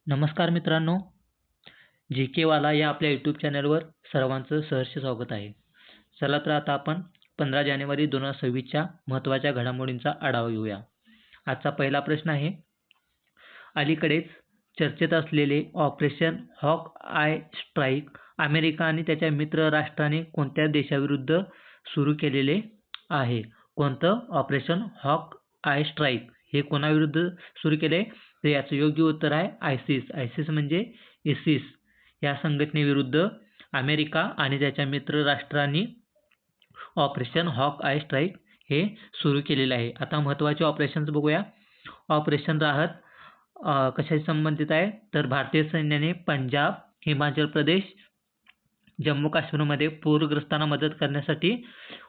नमस्कार मित्रांनो, जी के वाला या आपल्या यूट्यूब चॅनलवर सर्वांचं सहर्ष स्वागत आहे. चला तर आता आपण 15 जानेवारी 2026च्या महत्त्वाच्या घडामोडींचा आढावा घेऊया. आजचा पहिला प्रश्न आहे, अलीकडेच चर्चेत असलेले operation hawkeye strike America आणि त्याच्या मित्र राष्ट्रांनी कोणत्या देशाविरुद्ध सुरू केलेले आहे? कोणतं ऑपरेशन हॉक आय स्ट्राईक हे कोणाविरुद्ध सुरू केले? तर याचं योग्य उत्तर आहे आयसिस. आयसिस म्हणजे इसिस या संघटनेविरुद्ध अमेरिका आणि त्याच्या मित्र राष्ट्रांनी ऑपरेशन हॉक आय स्ट्राईक हे सुरू केलेले आहे. आता महत्त्वाचे ऑपरेशन्स बघूया. ऑपरेशन राहत कशाशी संबंधित आहे? तर भारतीय सैन्याने पंजाब, हिमाचल प्रदेश, जम्मू काश्मीरमध्ये पूरग्रस्तांना मदत करण्यासाठी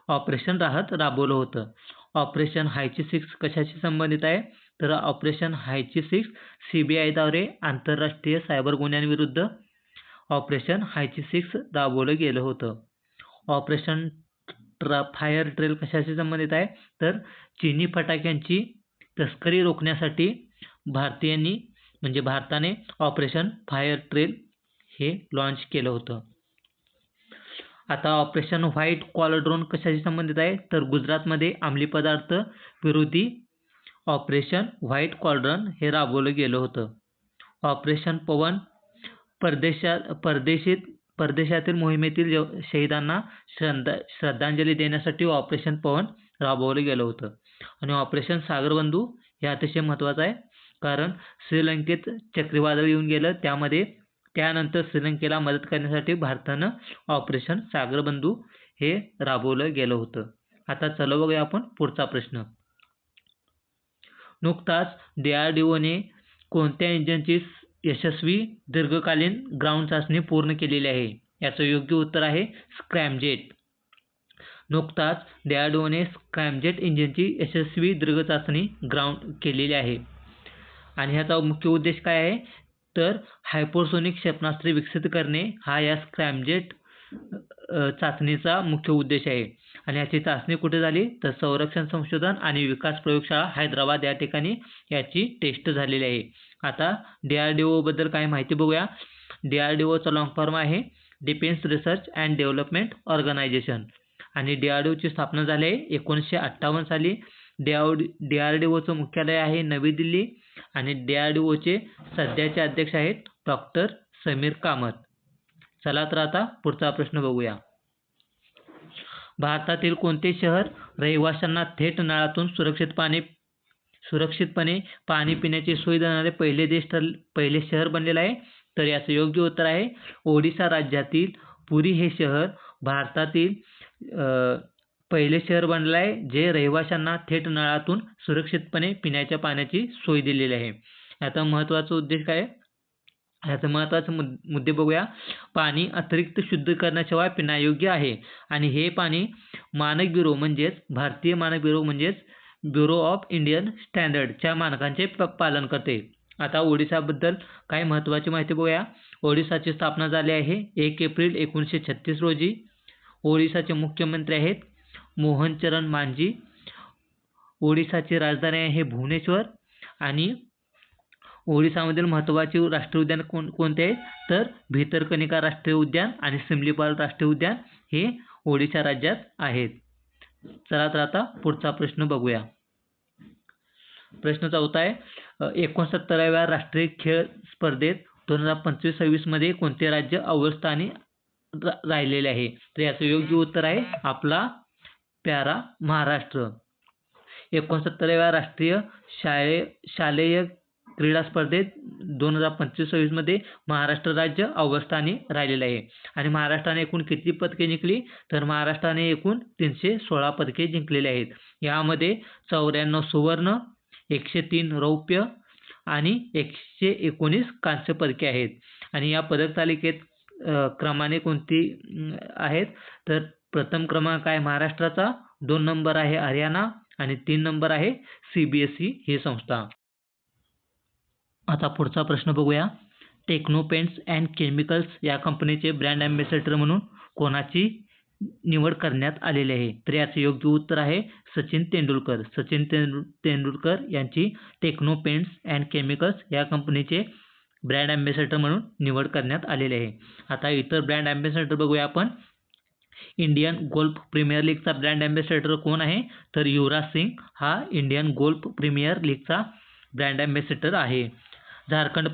ऑपरेशन राहत राबवलं होतं. ऑपरेशन हायची सिक्स कशाशी संबंधित आहे? तर ऑपरेशन हायची सिक्स CBI द्वारे आंतरराष्ट्रीय सायबर गुन्ह्यांविरुद्ध ऑपरेशन हायची सिक्स राबवलं गेलं होतं. ऑपरेशन फायर ट्रेल कशाशी संबंधित आहे? तर चिनी फटाक्यांची तस्करी रोखण्यासाठी भारताने ऑपरेशन फायर ट्रेल हे लॉन्च केलं होतं. आता ऑपरेशन व्हाईट कॉलर ड्रोन कशाशी संबंधित आहे? तर गुजरातमध्ये अंमली पदार्थ विरोधी ऑपरेशन व्हाईट कॉलर हे राबवलं गेलं होतं. ऑपरेशन पवन परदेशातील मोहिमेतील शहीदांना श्रद्धांजली देण्यासाठी ऑपरेशन पवन राबवलं गेलं होतं. आणि ऑपरेशन सागरबंधू हे अतिशय महत्त्वाचं आहे, कारण श्रीलंकेत चक्रीवादळ येऊन गेलं, त्यानंतर श्रीलंकेला मदत करण्यासाठी भारतानं ऑपरेशन सागरबंधू हे राबवलं गेलं होतं. आता चला बघूया आपण पुढचा प्रश्न. नुकताच DRDOने कोणत्या इंजिनची यशस्वी दीर्घकालीन ग्राउंड चाचणी पूर्ण केलेली आहे? याचं योग्य उत्तर आहे स्क्रॅमजेट. नुकताच DRDOने स्क्रॅमजेट इंजिनची यशस्वी दीर्घ चाचणी ग्राउंड केलेली आहे. आणि ह्याचा मुख्य उद्देश काय आहे? तर हायपरसोनिक क्षेपणास्त्रे विकसित करणे हा या स्क्रॅमजेट चाचणीचा मुख्य उद्देश आहे. आणि याची चाचणी कुठे झाली? तर संरक्षण संशोधन आणि विकास प्रयोगशाळा हैदराबाद या ठिकाणी याची टेस्ट झालेली आहे. आता DRDO बद्दल काही माहिती बघूया. DRDOचा लॉंग फॉर्म आहे defence research and development organisation. आणि DRDOची स्थापना झाली आहे 1958 साली. DRDOचं मुख्यालय आहे नवी दिल्ली. आणि DRDOचे सध्याचे अध्यक्ष आहेत डॉक्टर समीर कामत. चला तर आता पुढचा प्रश्न बघूया. भारतातील कोणते शहर रहिवाशांना थेट नळातून सुरक्षितपणे पाणी पिण्याची सोय देणारे पहिले शहर बनलेलं आहे? तर याचं योग्य उत्तर आहे ओडिशा राज्यातील पुरी हे शहर भारतातील पहिले शहर बनलं आहे जे रहिवाशांना थेट नळातून सुरक्षितपणे पिण्याच्या पाण्याची सोय दिलेली आहे. याचा महत्त्वाचा उद्देश काय आहे? याचे महत्त्वाचे मुद्दे बघूया. पाणी अतिरिक्त शुद्ध करण्याशिवाय पिण्यायोग्य आहे आणि हे पाणी भारतीय मानक ब्युरो म्हणजेच ब्युरो ऑफ इंडियन स्टँडर्डच्या मानकांचे पालन करते. आता ओडिशाबद्दल काही महत्त्वाची माहिती बघूया. ओडिशाची स्थापना झाली आहे 1 एप्रिल 1936 रोजी. ओडिशाचे मुख्यमंत्री आहेत मोहन चरण मांझी. ओडिशाची राजधानी आहे भुवनेश्वर. आणि ओडिशामधील महत्त्वाचे राष्ट्रीय उद्यान कोणते आहेत? तर भितरकनिका राष्ट्रीय उद्यान आणि सिमलीपाल राष्ट्रीय उद्यान हे ओडिशा राज्यात आहेत. चला तर आता पुढचा प्रश्न बघूया. प्रश्न चौथा आहे, 69व्या राष्ट्रीय खेळ स्पर्धेत 2025-26 मध्ये कोणते राज्य अव्वल स्थानी राहिलेले आहे? तर याचं योग्य उत्तर आहे आपला प्यारा महाराष्ट्र. 69व्या राष्ट्रीय शालेय क्रीडा स्पर्धेत 2025-26 मध्ये महाराष्ट्र राज्य अव्वल स्थानी राहिलेलं आहे. आणि महाराष्ट्राने एकूण किती पदके जिंकली? तर महाराष्ट्राने एकूण 316 पदके जिंकलेली आहेत. यामध्ये 94 सुवर्ण, 103 रौप्य आणि 119 कांस्य पदके आहेत. आणि या पदक तालिकेत क्रमाने कोणती आहेत? तर प्रथम क्रमांक आहे महाराष्ट्राचा, 2 नंबर आहे हरियाणा आणि 3 नंबर आहे CBSE ही संस्था. आता पुढचा प्रश्न बघूया. टेक्नो पेंट्स अँड केमिकल्स या कंपनीचे ब्रँड अँबॅसेडर म्हणून कोणाची निवड करण्यात आलेली आहे? तर याचे योग्य उत्तर आहे सचिन तेंडुलकर. सचिन तेंडुलकर यांची टेक्नो पेंट्स अँड केमिकल्स या कंपनीचे ब्रँड ॲम्बॅसेडर म्हणून निवड करण्यात आलेली आहे. आता इतर ब्रँड ॲम्बॅसेडर बघूया आपण. इंडियन गोल्फ प्रीमियर लीगचा ब्रँड ॲम्बॅसेडर कोण आहे? तर युवराज सिंग हा इंडियन गोल्फ प्रीमियर लीगचा ब्रँड ॲम्बॅसेडर आहे. झारखंड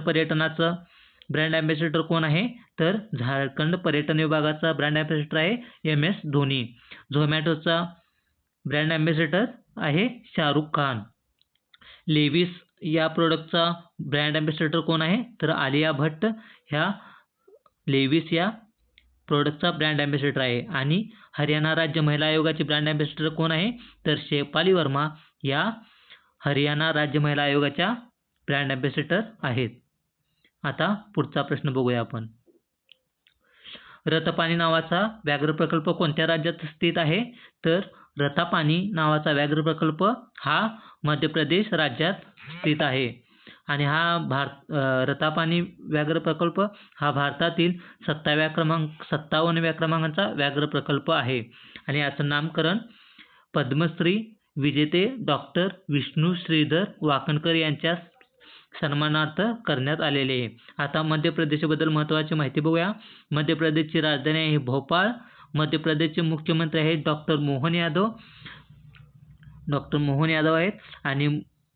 पर्यटनाचं ब्रँड ॲम्बॅसेडर कोण आहे? तर झारखंड पर्यटन विभागाचा ब्रँड ॲम्बॅसेडर आहे MS धोनी. झोमॅटोचा ब्रँड ॲम्बॅसेडर आहे शाहरुख खान. लेविस या प्रोडक्टचा ब्रँड ॲम्बॅसेडर कोण आहे? तर आलिया भट्ट ह्या लेविस या प्रोडक्टचा ब्रँड ॲम्बॅसेडर आहे. आणि हरियाणा राज्य महिला आयोगाचे ब्रँड ॲम्बॅसेडर कोण आहे? तर शेफाली वर्मा या हरियाणा राज्य महिला आयोगाच्या ब्रँड ॲम्बॅसेडर आहेत. आता पुढचा प्रश्न बघूया आपण. रतपानी नावाचा व्याघ्र प्रकल्प कोणत्या राज्यात स्थित आहे? तर रतापानी नावाचा व्याघ्र प्रकल्प हा मध्य प्रदेश राज्यात स्थित आहे. आणि हा रतापानी व्याघ्र प्रकल्प हा भारतातील 57व्या क्रमांकाचा व्याघ्र प्रकल्प आहे. आणि याचं नामकरण पद्मश्री विजेते डॉक्टर विष्णू श्रीधर वाकणकर यांच्या सन्मानार्थ करण्यात आलेले आहे. आता मध्य प्रदेशबद्दल महत्त्वाची माहिती बघूया. मध्य प्रदेशची राजधानी आहे भोपाळ. मध्य प्रदेशचे मुख्यमंत्री आहेत डॉक्टर मोहन यादव आहेत. आणि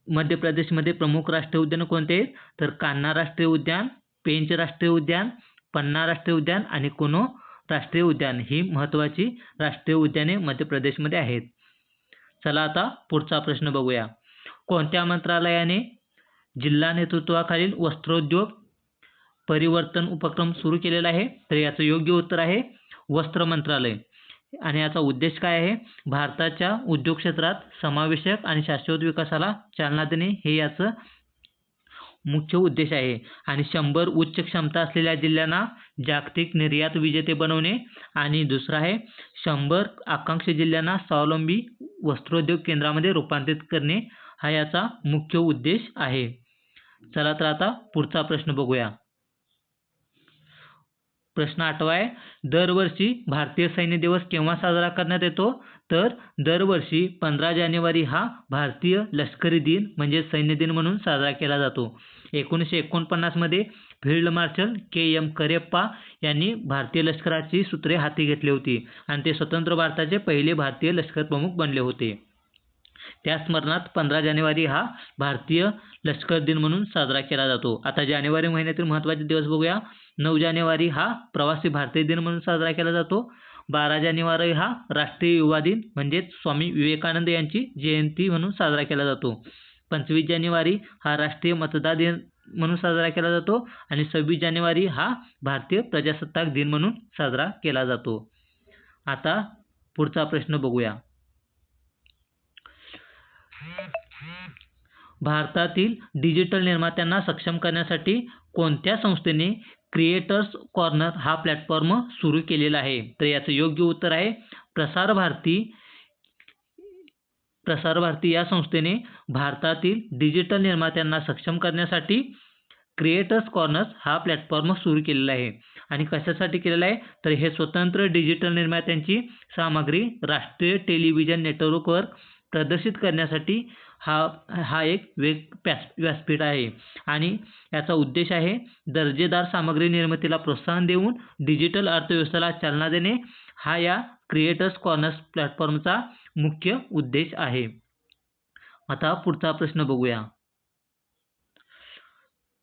मध्य प्रदेशमध्ये प्रमुख राष्ट्रीय उद्यान कोणते आहेत? तर कान्हा राष्ट्रीय उद्यान, पेंच राष्ट्रीय उद्यान, पन्ना राष्ट्रीय उद्यान आणि कुनो राष्ट्रीय उद्यान ही महत्त्वाची राष्ट्रीय उद्याने मध्य प्रदेशमध्ये आहेत. चला आता पुढचा प्रश्न बघूया. कोणत्या मंत्रालयाने जिल्हा नेतृत्वाखालील वस्त्रोद्योग परिवर्तन उपक्रम सुरू केलेला आहे? तर याचं योग्य उत्तर आहे वस्त्र मंत्रालय. आणि याचा उद्देश काय आहे? भारताच्या उद्योग क्षेत्रात समावेशक आणि शाश्वत विकासाला चालना देणे हे याचं मुख्य उद्देश आहे. आणि 100 उच्च क्षमता असलेल्या जिल्ह्यांना जागतिक निर्यात विजेते बनवणे. आणि दुसरा आहे 100 आकांक्षी जिल्ह्यांना स्वावलंबी वस्त्रोद्योग केंद्रामध्ये रूपांतरित करणे हा याचा मुख्य उद्देश आहे. चला तर आता पुढचा प्रश्न बघूया. प्रश्न 8वा आहे. दरवर्षी भारतीय सैन्य दिवस केव्हा साजरा करण्यात येतो? तर दरवर्षी 15 जानेवारी हा भारतीय लष्करी दिन म्हणजे सैन्य दिन म्हणून साजरा केला जातो. 1949 मध्ये फील्ड मार्शल KM करियप्पा यांनी भारतीय लष्कराची सूत्रे हाती घेतली होती आणि ते स्वतंत्र भारताचे पहिले भारतीय लष्कर प्रमुख बनले होते. त्या स्मरणात 15 जानेवारी हा भारतीय लष्कर दिन म्हणून साजरा केला जातो. आता जानेवारी महिन्यातील महत्त्वाचे दिवस बघूया. 9 जानेवारी हा प्रवासी भारतीय दिन म्हणून साजरा केला जातो. 12 जानेवारी हा राष्ट्रीय युवा दिन म्हणजेच स्वामी विवेकानंद यांची जयंती म्हणून साजरा केला जातो. 25 जानेवारी हा राष्ट्रीय मतदार दिन म्हणून साजरा केला जातो. आणि 26 जानेवारी हा भारतीय प्रजासत्ताक दिन म्हणून साजरा केला जातो. आता पुढचा प्रश्न बघूया. भारतातील डिजिटल निर्मात्यांना सक्षम करण्यासाठी कोणत्या संस्थेने क्रिएटर्स कॉर्नर हा प्लॅटफॉर्म सुरू केलेला आहे? तर याचं योग्य उत्तर आहे प्रसार भारती या संस्थेने भारतातील डिजिटल निर्मात्यांना सक्षम करण्यासाठी क्रिएटर्स कॉर्नर हा प्लॅटफॉर्म सुरू केलेला आहे. आणि कशासाठी केलेला आहे? तर हे स्वतंत्र डिजिटल निर्मात्यांची सामग्री राष्ट्रीय टेलिव्हिजन नेटवर्कवर प्रदर्शित करण्यासाठी हा एक व्यासपीठ आहे. आणि याचा उद्देश आहे दर्जेदार सामग्री निर्मितीला प्रोत्साहन देऊन डिजिटल अर्थव्यवस्थेला चालना देणे हा या क्रिएटर्स कॉर्नर्स प्लॅटफॉर्मचा मुख्य उद्देश आहे. आता पुढचा प्रश्न बघूया.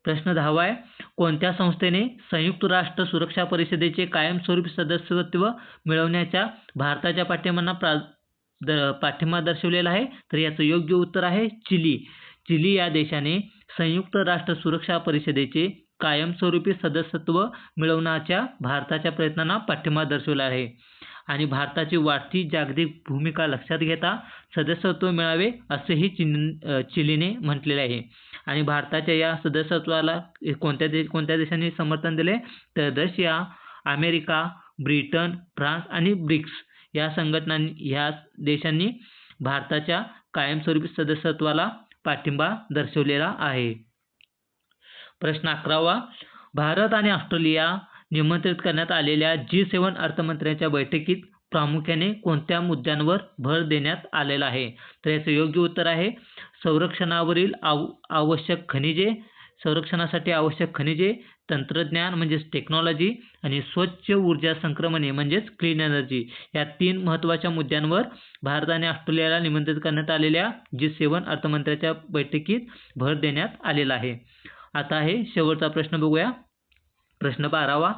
प्रश्न 10वा आहे. कोणत्या संस्थेने संयुक्त राष्ट्र सुरक्षा परिषदेचे कायमस्वरूपी सदस्यत्व मिळवण्याच्या भारताच्या पाठिंबा दर्शवलेला आहे? तर याचं योग्य उत्तर आहे चिली. चिली या देशाने संयुक्त राष्ट्र सुरक्षा परिषदेचे कायमस्वरूपी सदस्यत्व मिळवण्याच्या भारताच्या प्रयत्नांना पाठिंबा दर्शवला आहे. आणि भारताची वाढती जागतिक भूमिका लक्षात घेता सदस्यत्व मिळावे असेही चिलीने म्हटलेले आहे. आणि भारताच्या या सदस्यत्वाला कोणत्या देशांनी समर्थन दिले? तर रशिया, अमेरिका, ब्रिटन, फ्रान्स आणि ब्रिक्स या देशांनी भारताच्या कायमस्वरूपी सदस्यत्वाला पाठिंबा दर्शवलेला आहे. प्रश्न 11वा. भारत आणि ऑस्ट्रेलिया निमंत्रित करण्यात आलेल्या G7 अर्थमंत्र्यांच्या बैठकीत प्रामुख्याने कोणत्या मुद्द्यांवर भर देण्यात आलेला आहे? तर याचं योग्य उत्तर आहे संरक्षणावरील आवश्यक खनिजे, संरक्षणासाठी आवश्यक खनिजे, तंत्रज्ञान म्हणजेच टेक्नॉलॉजी आणि स्वच्छ ऊर्जा संक्रमणे म्हणजेच क्लीन एनर्जी या 3 महत्त्वाच्या मुद्द्यांवर भारत आणि ऑस्ट्रेलियाला निमंत्रित करण्यात आलेल्या G7 अर्थमंत्र्यांच्या बैठकीत भर देण्यात आलेला आहे. आता आहे शेवटचा प्रश्न बघूया. प्रश्न 12वा.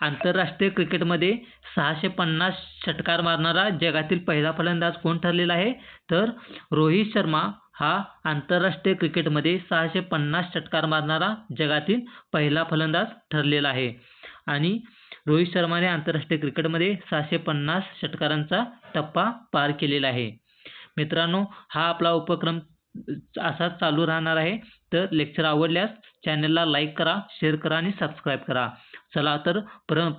आंतरराष्ट्रीय क्रिकेटमध्ये 650 षटकार मारणारा जगातील पहिला फलंदाज कोण ठरलेला आहे? तर रोहित शर्मा हा आंतरराष्ट्रीय क्रिकेटमध्ये 650 षटकार मारणारा जगातील पहिला फलंदाज ठरलेला आहे. आणि रोहित शर्माने आंतरराष्ट्रीय क्रिकेटमध्ये 650 षटकारांचा टप्पा पार केलेला आहे. मित्रांनो, हा आपला उपक्रम असाच चालू राहणार आहे. तर लेक्चर आवडल्यास चॅनलला लाईक करा, शेअर करा आणि सबस्क्राईब करा. चला तर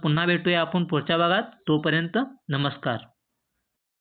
पुन्हा भेटूया आपण पुढच्या भागात. तोपर्यंत नमस्कार.